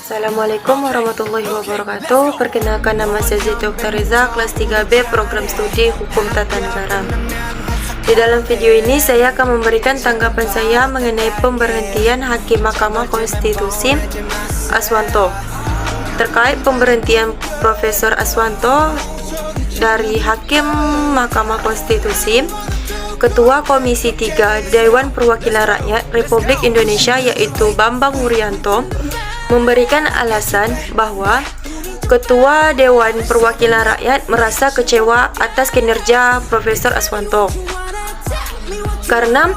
Assalamualaikum warahmatullahi wabarakatuh. Perkenalkan, nama saya Zeti Oktareza, kelas 3B, program studi Hukum Tata Negara. Di dalam video ini saya akan memberikan tanggapan saya mengenai pemberhentian Hakim Mahkamah Konstitusi Aswanto. Terkait pemberhentian Profesor Aswanto dari Hakim Mahkamah Konstitusi, Ketua Komisi 3 Dewan Perwakilan Rakyat Republik Indonesia yaitu Bambang Wuryanto memberikan alasan bahwa Ketua Dewan Perwakilan Rakyat merasa kecewa atas kinerja Profesor Aswanto karena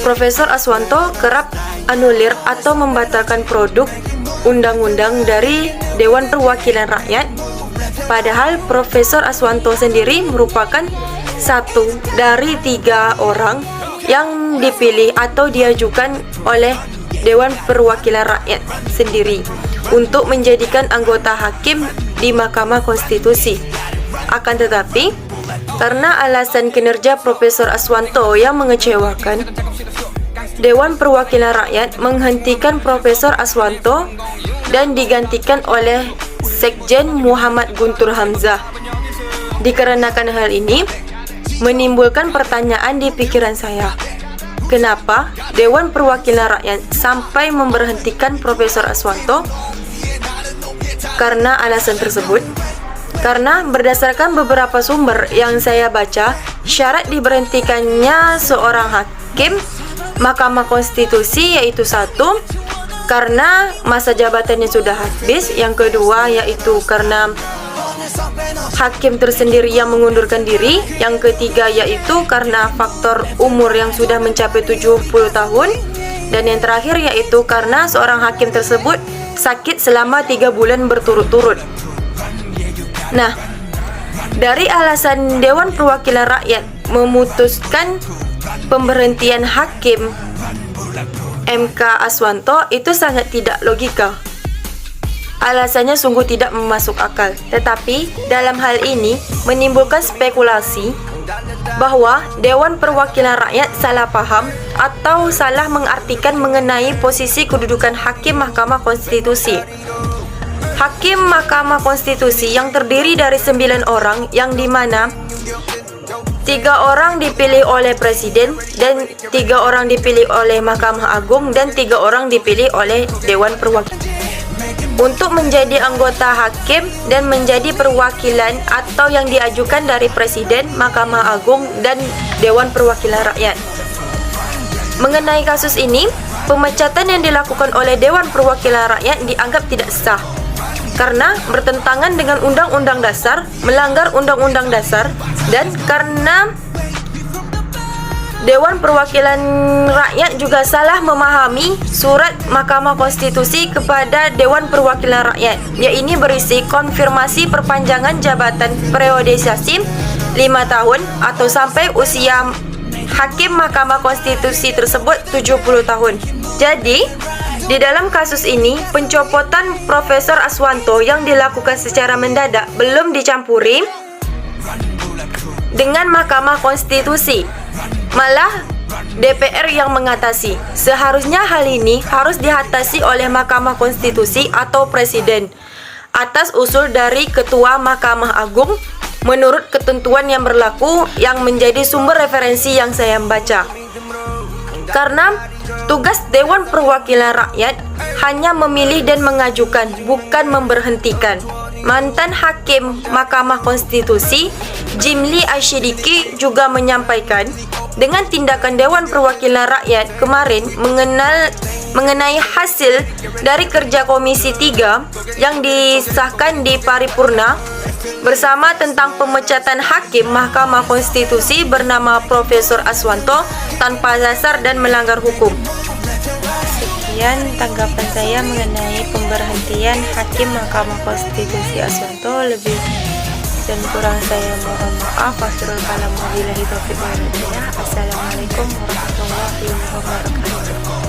Profesor Aswanto kerap anulir atau membatalkan produk undang-undang dari Dewan Perwakilan Rakyat, padahal Profesor Aswanto sendiri merupakan satu dari 3 orang yang dipilih atau diajukan oleh Dewan Perwakilan Rakyat sendiri untuk menjadikan anggota hakim di Mahkamah Konstitusi. Akan tetapi, karena alasan kinerja Profesor Aswanto yang mengecewakan, Dewan Perwakilan Rakyat menghentikan Profesor Aswanto dan digantikan oleh Sekjen Muhammad Guntur Hamzah. Dikarenakan hal ini, menimbulkan pertanyaan di pikiran saya. Kenapa Dewan Perwakilan Rakyat sampai memberhentikan Profesor Aswanto? Karena alasan tersebut, karena berdasarkan beberapa sumber yang saya baca, syarat diberhentikannya seorang hakim Mahkamah Konstitusi yaitu 1, karena masa jabatannya sudah habis, yang kedua yaitu karena hakim tersendiri yang mengundurkan diri, yang ketiga yaitu karena faktor umur yang sudah mencapai 70 tahun, dan yang terakhir yaitu karena seorang hakim tersebut sakit selama 3 bulan berturut-turut. Nah, dari alasan Dewan Perwakilan Rakyat memutuskan pemberhentian hakim MK Aswanto itu sangat tidak logika. Alasannya sungguh tidak masuk akal. Tetapi dalam hal ini menimbulkan spekulasi bahwa Dewan Perwakilan Rakyat salah paham atau salah mengartikan mengenai posisi kedudukan Hakim Mahkamah Konstitusi. Hakim Mahkamah Konstitusi yang terdiri dari 9 orang, yang dimana 3 orang dipilih oleh Presiden dan 3 orang dipilih oleh Mahkamah Agung dan 3 orang dipilih oleh Dewan Perwakilan untuk menjadi anggota hakim dan menjadi perwakilan atau yang diajukan dari Presiden, Mahkamah Agung, dan Dewan Perwakilan Rakyat. Mengenai kasus ini, pemecatan yang dilakukan oleh Dewan Perwakilan Rakyat dianggap tidak sah karena bertentangan dengan Undang-Undang Dasar, melanggar Undang-Undang Dasar, dan karena Dewan Perwakilan Rakyat juga salah memahami surat Mahkamah Konstitusi kepada Dewan Perwakilan Rakyat, yaitu berisi konfirmasi perpanjangan jabatan periodisasi 5 tahun atau sampai usia Hakim Mahkamah Konstitusi tersebut 70 tahun. Jadi, di dalam kasus ini, pencopotan Profesor Aswanto yang dilakukan secara mendadak belum dicampuri dengan Mahkamah Konstitusi. Malah DPR yang mengatasi. Seharusnya hal ini harus diatasi oleh Mahkamah Konstitusi atau Presiden atas usul dari Ketua Mahkamah Agung menurut ketentuan yang berlaku yang menjadi sumber referensi yang saya baca. Karena tugas Dewan Perwakilan Rakyat hanya memilih dan mengajukan, bukan memberhentikan. Mantan Hakim Mahkamah Konstitusi Jimli Asyidiki juga menyampaikan dengan tindakan Dewan Perwakilan Rakyat kemarin mengenai hasil dari kerja Komisi 3 yang disahkan di paripurna bersama tentang pemecatan Hakim Mahkamah Konstitusi bernama Profesor Aswanto tanpa dasar dan melanggar hukum. Sekian tanggapan saya mengenai pemberhentian Hakim Mahkamah Konstitusi Aswanto. Lebih dan kurang saya mohon maaf. Wassalamualaikum warahmatullahi wabarakatuh.